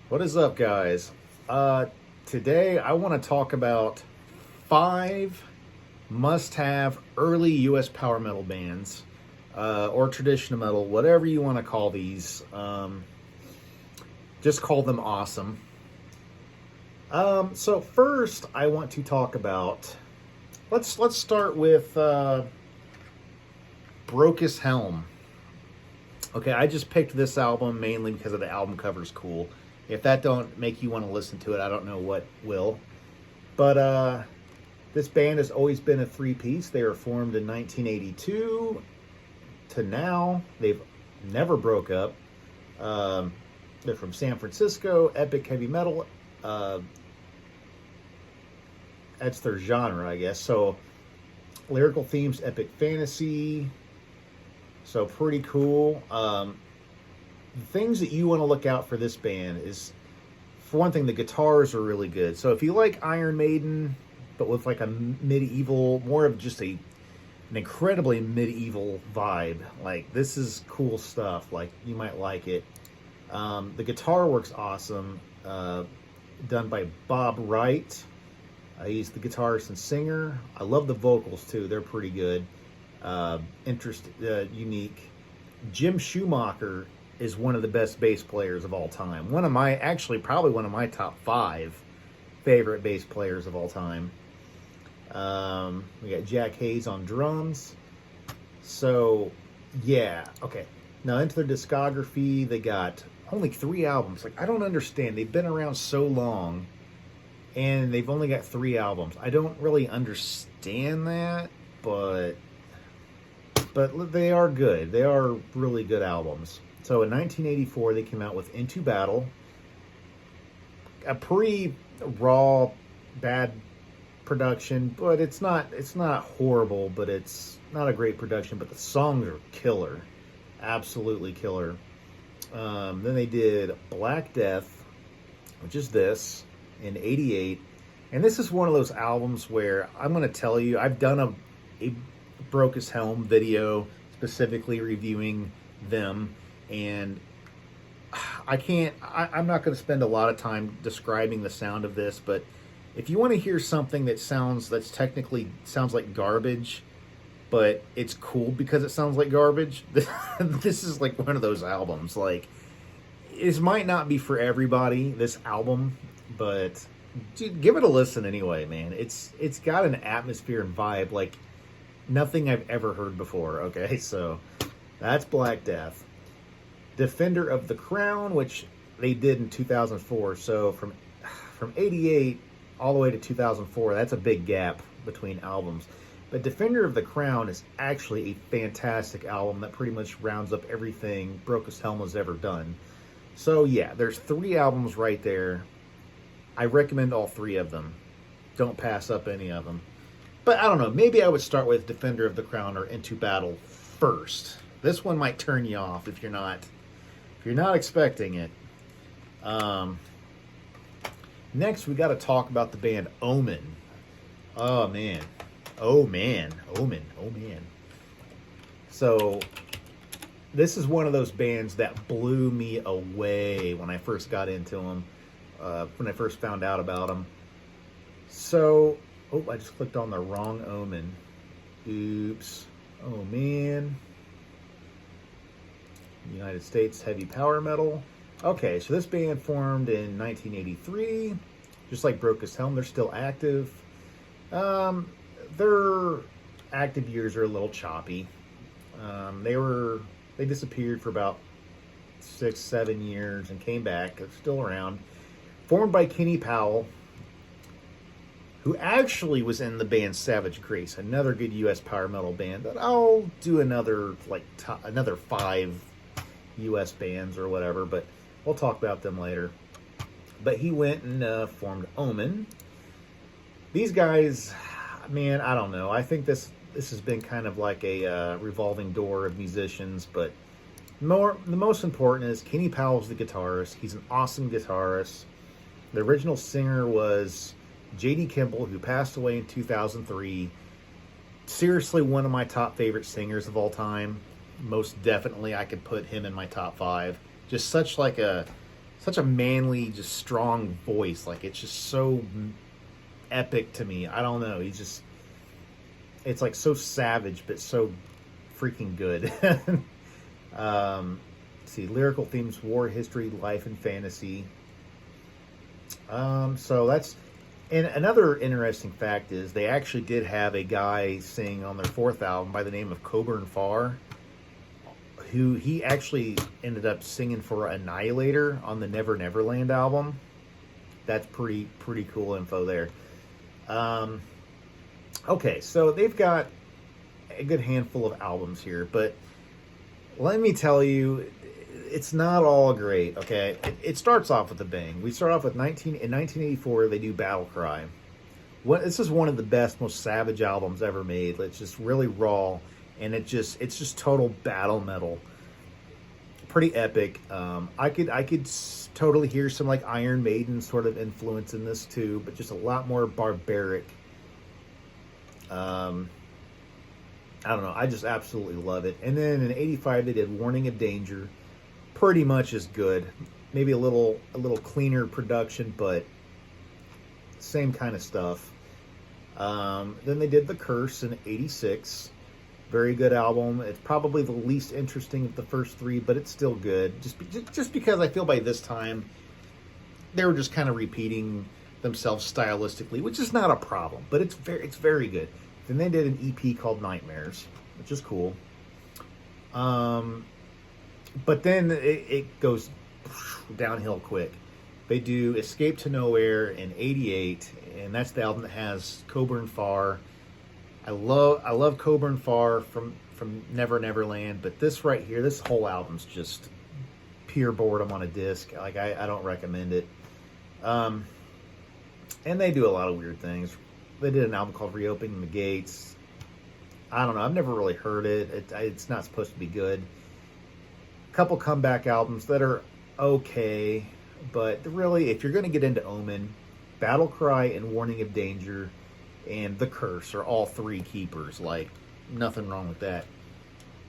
What is up, guys? Today I want to talk about 5 must-have early U.S. power metal bands, or traditional metal, whatever you want to call these. Just call them awesome. So first, I want to talk about. Let's start with His Helm. Okay, I just picked this album mainly because of the album cover's cool. If that don't make you want to listen to it, I don't know what will. But this band has always been a three-piece. They were formed in 1982 to now. They've never broke up. They're from San Francisco, epic heavy metal. That's their genre, I guess. So lyrical themes, epic fantasy. So pretty cool. The things that you want to look out for this band is, for one thing, the guitars are really good. So if you like Iron Maiden, but with like a medieval, more of just an incredibly medieval vibe, like this is cool stuff. Like you might like it. The guitar work's awesome. Done by Bob Wright. He's the guitarist and singer. I love the vocals too. They're pretty good. Unique. Jim Schumacher is one of the best bass players of all time. Probably one of my top 5 favorite bass players of all time. We got Jack Hayes on drums. So, yeah. Okay. Now into their discography, they got only 3 albums. Like, I don't understand. They've been around so long, and they've only got 3 albums. I don't really understand that, but they are good. They are really good albums. So in 1984, they came out with Into Battle, a pretty raw, bad production, but it's not horrible, but it's not a great production. But the songs are killer, absolutely killer. Then they did Black Death, which is this, in '88, and this is one of those albums where I'm going to tell you, I've done a His Helm video specifically reviewing them, and I'm not going to spend a lot of time describing the sound of this, but if you want to hear something that technically sounds like garbage, but it's cool because it sounds like garbage, this is like one of those albums. Like, this might not be for everybody, this album, but dude, give it a listen anyway, man. It's got an atmosphere and vibe like nothing I've ever heard before. Okay, so that's Black Death. Defender of the Crown, which they did in 2004. So from '88 all the way to 2004, that's a big gap between albums. But Defender of the Crown is actually a fantastic album that pretty much rounds up everything His Helm has ever done. So yeah, there's 3 albums right there. I recommend all 3 of them. Don't pass up any of them. But I don't know, maybe I would start with Defender of the Crown or Into Battle first. This one might turn you off if you're not expecting it. Next, we got to talk about the band Omen. Oh man, Omen. So this is one of those bands that blew me away when I first got into them. When I first found out about them. So, I just clicked on the wrong Omen. Oops. Oh man. United States heavy power metal. Okay, so this band formed in 1983. Just like His Helm, they're still active. Their active years are a little choppy. They disappeared for about 6-7 years and came back. They're still around. Formed by Kenny Powell, who actually was in the band Savage Grace, another good U.S. power metal band. But I'll do another 5 U.S. bands or whatever, but we'll talk about them later. But he went and formed Omen. These guys, man, I don't know. I think this has been kind of like a revolving door of musicians, but the most important is Kenny Powell's the guitarist. He's an awesome guitarist. The original singer was J.D. Kimball, who passed away in 2003. Seriously, one of my top favorite singers of all time. Most definitely, I could put him in my top 5. Just such like a such a manly, just strong voice. Like, it's just so epic to me. I don't know. He's just, it's like so savage, but so freaking good. Let's see, lyrical themes, war, history, life, and fantasy. So that's, and another interesting fact is they actually did have a guy sing on their fourth album by the name of Coburn Farr, who he actually ended up singing for Annihilator on the Never Neverland album. That's pretty cool info there. Okay, so they've got a good handful of albums here, but let me tell you, it's not all great, okay? It starts off with a bang. We start off with in 1984, they do Battle Cry. This is one of the best, most savage albums ever made. It's just really raw, and it's just total battle metal. Pretty epic. I could totally hear some like Iron Maiden sort of influence in this too, but just a lot more barbaric. I don't know. I just absolutely love it. And then in '85 they did Warning of Danger. Pretty much as good. Maybe a little cleaner production, but same kind of stuff. Then they did The Curse in '86. Very good album. It's probably the least interesting of the first three, but it's still good. Just because I feel by this time they were just kind of repeating themselves stylistically, which is not a problem, but it's very good. Then they did an EP called Nightmares, which is cool. But then it goes downhill quick. They do Escape to Nowhere in '88, and that's the album that has Coburn Farr. I love Coburn Farr from Never Neverland, but this right here, this whole album's just pure boredom on a disc. Like, I don't recommend it. And they do a lot of weird things. They did an album called Reopening the Gates. I don't know. I've never really heard it. It's not supposed to be good. A couple comeback albums that are okay, but really, if you're going to get into Omen, Battle Cry and Warning of Danger and The Curse are all three keepers. Like, nothing wrong with that.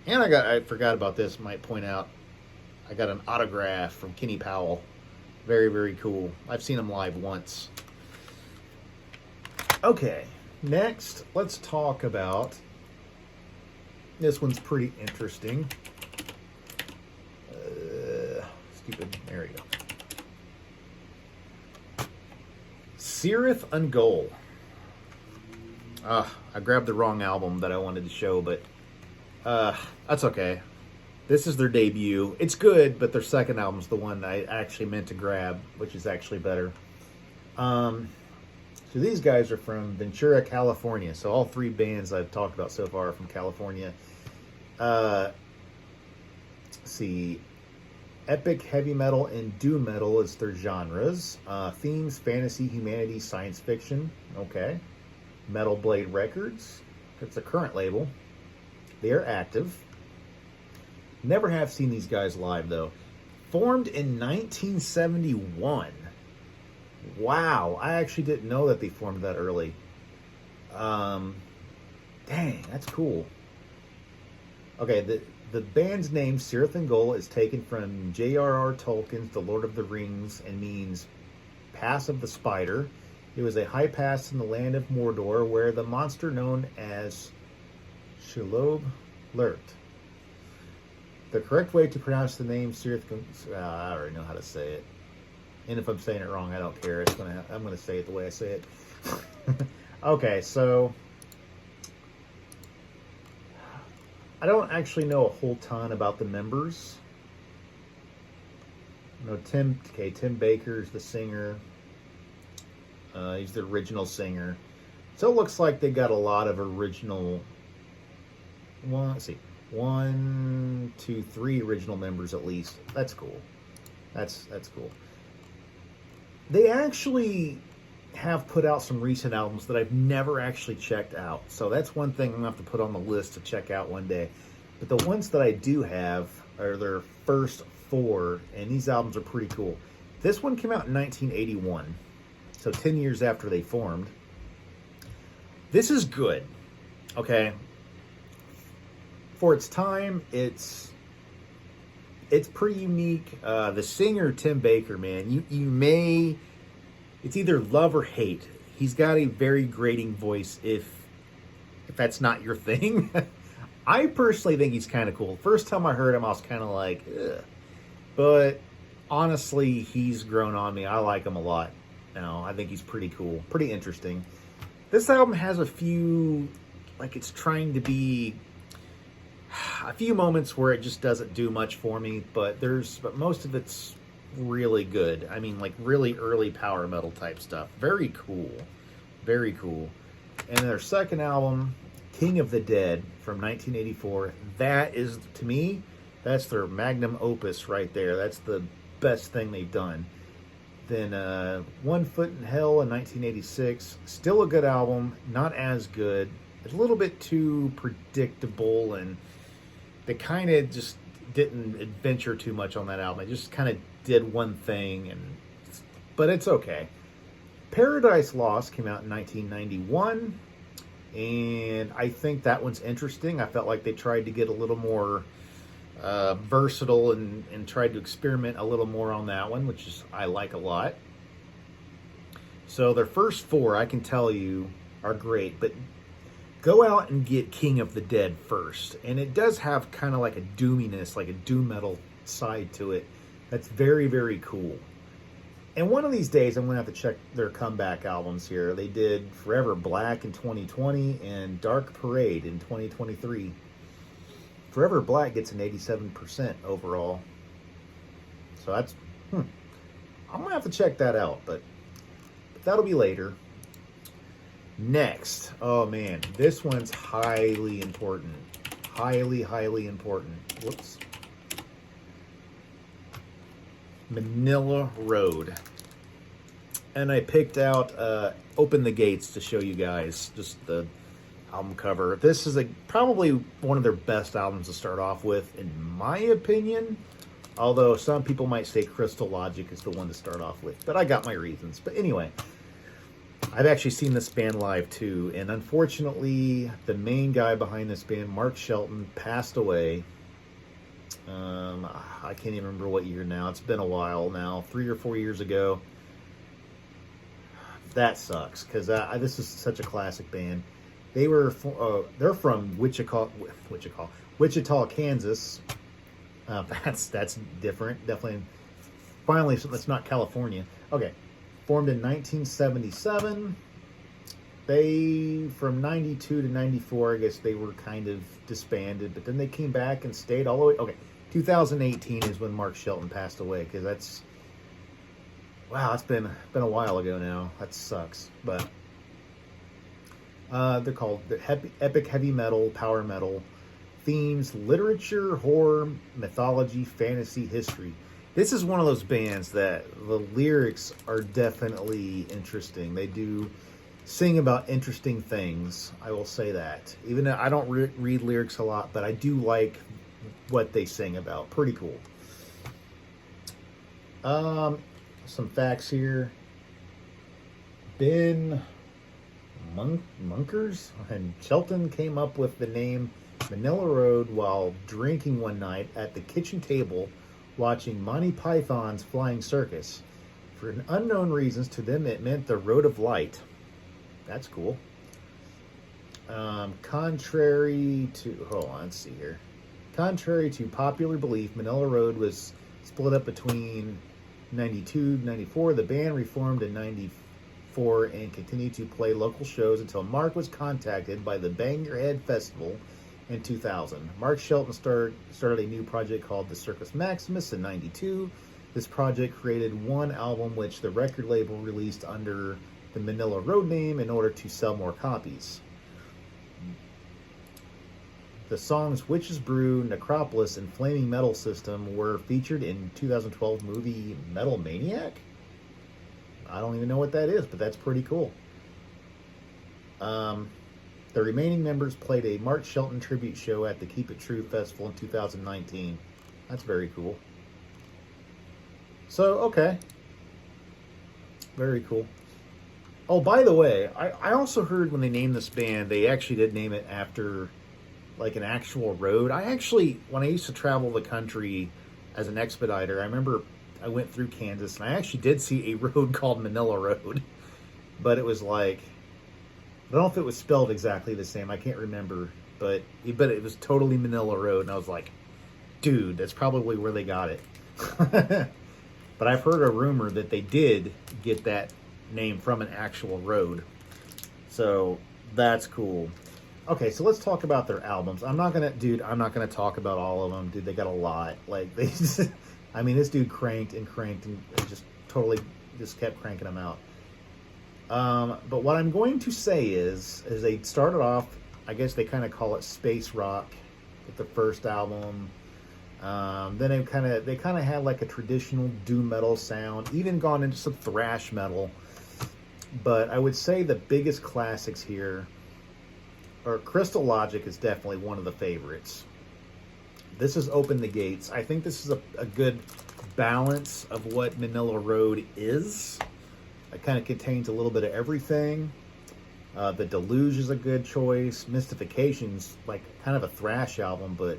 And I forgot about this. Might point out, I got an autograph from Kenny Powell. Very, very cool. I've seen him live once. Okay, next, let's talk about, this one's pretty interesting. There we go. Sirith and Goal. I grabbed the wrong album that I wanted to show, but that's okay. This is their debut. It's good, but their second album's the one I actually meant to grab, which is actually better. So these guys are from Ventura, California. So all three bands I've talked about so far are from California. Let's see. Epic heavy metal and doom metal is their genres. Themes, fantasy, humanity, science fiction. Okay. Metal Blade Records. It's a current label. They are active. Never have seen these guys live, though. Formed in 1971. Wow. I actually didn't know that they formed that early. Dang, that's cool. Okay, the band's name, Sirith and Goal, is taken from J.R.R. Tolkien's The Lord of the Rings and means Pass of the Spider. It was a high pass in the land of Mordor where the monster known as Shelob lurked. The correct way to pronounce the name Sirith... I already know how to say it. And if I'm saying it wrong, I don't care. I'm going to say it the way I say it. Okay, so... I don't actually know a whole ton about the members. You know, Tim Baker's the singer. He's the original singer. So it looks like they got a lot of original... Let's see. 1, 2, 3 original members at least. That's cool. That's cool. They actually have put out some recent albums that I've never actually checked out. So that's one thing I'm going to have to put on the list to check out one day. But the ones that I do have are their first 4, and these albums are pretty cool. This one came out in 1981, so 10 years after they formed. This is good, okay? For its time, it's It's pretty unique. The singer, Tim Baker, man, you may, it's either love or hate. He's got a very grating voice if that's not your thing. I personally think he's kind of cool. First time I heard him, I was kind of like, ugh. But honestly, he's grown on me. I like him a lot. I think he's pretty cool, pretty interesting. This album has a few, like it's trying to be a few moments where it just doesn't do much for me, but most of it's really good. I mean, like really early power metal type stuff. Very cool. Very cool. And their second album, King of the Dead from 1984, that is, to me, that's their magnum opus right there. That's the best thing they've done. Then One Foot in Hell in 1986, still a good album, not as good. It's a little bit too predictable, and they kind of just didn't adventure too much on that album. They just kind of did one thing, but it's okay. Paradise Lost came out in 1991, and I think that one's interesting. I felt like they tried to get a little more versatile and tried to experiment a little more on that one, which is I like a lot. So their first four, I can tell you, are great, but go out and get King of the Dead first. And it does have kind of like a doominess, like a doom metal side to it. That's very, very cool. And one of these days, I'm going to have to check their comeback albums here. They did Forever Black in 2020 and Dark Parade in 2023. Forever Black gets an 87% overall. So that's, I'm going to have to check that out, but that'll be later. Next, oh man, this one's highly important. Highly, highly important. Whoops. Manila Road. And I picked out Open the Gates to show you guys just the album cover. This is probably one of their best albums to start off with, in my opinion. Although some people might say Crystal Logic is the one to start off with. But I got my reasons. But anyway, I've actually seen this band live too. And unfortunately, the main guy behind this band, Mark Shelton, passed away. I can't even remember what year now. It's been a while now, 3 or 4 years ago. That sucks, because this is such a classic band. They're from Wichita, Kansas. That's different. Definitely. Finally, that's not California. Okay, formed in 1977. They, from 92 to 94, I guess they were kind of disbanded, but then they came back and stayed all the way. Okay, 2018 is when Mark Shelton passed away, because that's, wow, it's been a while ago now. That sucks, but they're called the epic heavy metal, power metal, themes, literature, horror, mythology, fantasy, history. This is one of those bands that the lyrics are definitely interesting. They do sing about interesting things. I will say that. Even though I don't read lyrics a lot, but I do like what they sing about. Pretty cool. Some facts here. Ben Munkers and Shelton came up with the name Manila Road while drinking one night at the kitchen table watching Monty Python's Flying Circus. For unknown reasons, to them it meant the Road of Light. That's cool. Contrary to popular belief, Manila Road was split up between 92, 94. The band reformed in 94 and continued to play local shows until Mark was contacted by the Bang Your Head Festival in 2000. Mark Shelton started a new project called the Circus Maximus in 92. This project created one album which the record label released under the Manila Road name in order to sell more copies. The songs Witch's Brew, Necropolis, and Flaming Metal System were featured in 2012 movie Metal Maniac. I don't even know what that is, but that's pretty cool. The remaining members played a Mark Shelton tribute show at the Keep It True Festival in 2019. That's very cool. So, okay. Very cool. Oh, by the way, I also heard when they named this band, they actually did name it after like an actual road. When I used to travel the country as an expediter. I remember I went through Kansas, and I actually did see a road called Manila Road, but it was like, I don't know if it was spelled exactly the same. I can't remember, but it was totally Manila Road, and I was like, dude, that's probably where they got it. But I've heard a rumor that they did get that name from an actual road. So that's cool. Okay, so let's talk about their albums. I'm not gonna talk about all of them, dude. They got a lot. Like they just, I mean, this dude cranked and just totally just kept cranking them out. But what I'm going to say is they started off, I guess they kind of call it space rock with the first album. Then they kind of had like a traditional doom metal sound, even gone into some thrash metal. But I would say the biggest classics here are Crystal Logic is definitely one of the favorites. This is Open the Gates. I think this is a good balance of what Manila Road is. It kind of contains a little bit of everything. The Deluge is a good choice. Mystification's like kind of a thrash album, but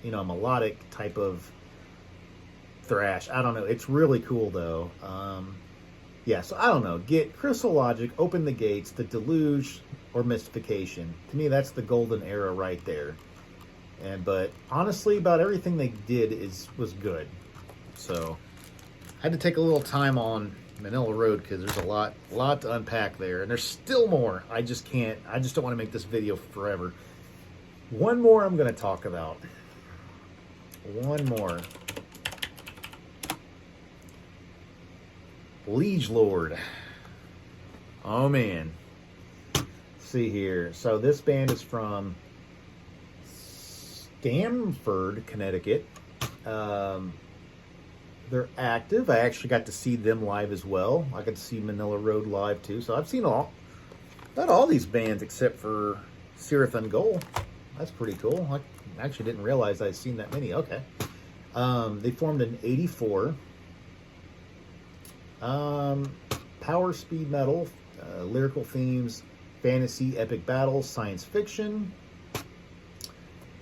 you know, a melodic type of thrash. I don't know. It's really cool though. Yeah, so I don't know. Get Crystal Logic, Open the Gates, The Deluge, or Mystification. To me, that's the golden era right there. But honestly, about everything they did was good. So I had to take a little time on Manila Road because there's a lot to unpack there, and there's still more. I just don't want to make this video forever. One more I'm going to talk about. One more. Liege Lord. Oh man. Let's see here. So this band is from Stamford, Connecticut. They're active. I actually got to see them live as well. I got to see Manila Road live too. So I've seen about all these bands except for Sirith and Goal. That's pretty cool. I actually didn't realize I'd seen that many. Okay. They formed in '84. Power speed metal, lyrical themes, fantasy, epic battles, science fiction.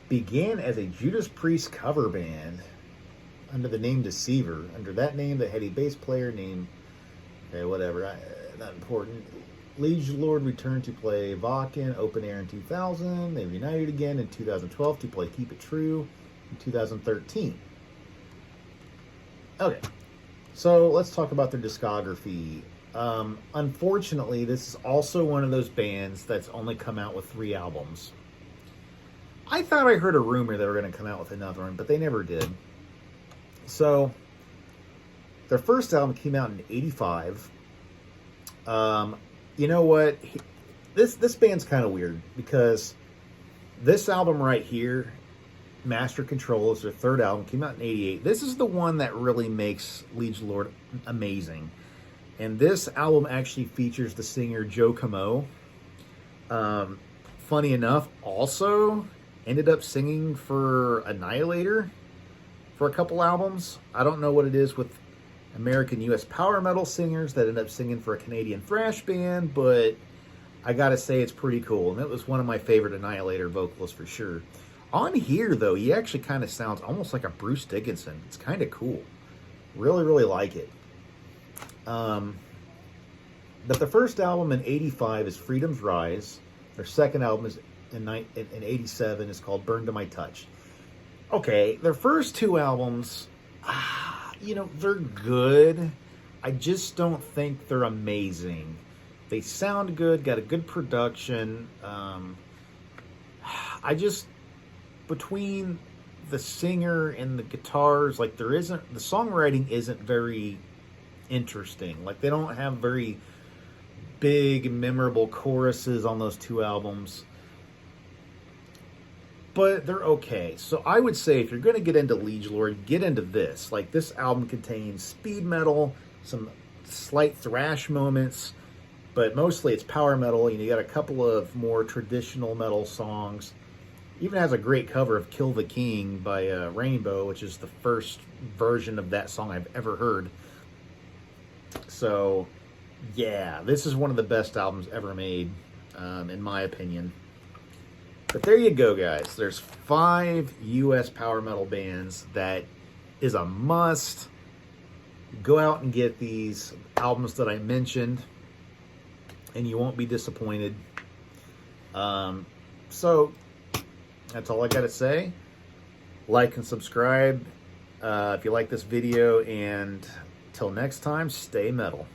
Began as a Judas Priest cover band under the name Deceiver. Under that name, they had a bass player named, okay, whatever, not important. Liege Lord returned to play Vakken Open Air in 2000. They reunited again in 2012 to play Keep It True in 2013. Okay, so let's talk about their discography. Unfortunately, this is also one of those bands that's only come out with 3 albums. I thought I heard a rumor they were going to come out with another one, but they never did. So, their first album came out in '85. You know what? This band's kind of weird because this album right here, Master Control, is their third album, came out in '88. This is the one that really makes Liege Lord amazing. And this album actually features the singer Joe Comeau. Funny enough, also ended up singing for Annihilator for a couple albums. I don't know what it is with American US power metal singers that end up singing for a Canadian thrash band, but I gotta say it's pretty cool. And it was one of my favorite Annihilator vocalists for sure. On here, though, he actually kind of sounds almost like a Bruce Dickinson. It's kind of cool. Really, really like it. But the first album in '85 is Freedom's Rise. Their second album is in '87 is called Burn to My Touch. Okay, their first 2 albums, you know, they're good. I just don't think they're amazing. They sound good, got a good production. Between the singer and the guitars, like the songwriting isn't very interesting. Like they don't have very big, memorable choruses on those 2 albums. But they're okay. So I would say if you're going to get into Liege Lord, get into this. Like this album contains speed metal, some slight thrash moments, but mostly it's power metal. You got a couple of more traditional metal songs. Even has a great cover of Kill the King by Rainbow, which is the first version of that song I've ever heard. So, yeah, this is one of the best albums ever made, in my opinion. But there you go, guys. There's 5 U.S. power metal bands that is a must. Go out and get these albums that I mentioned, and you won't be disappointed. So that's all I got to say. Like and subscribe if you like this video, and till next time, stay metal.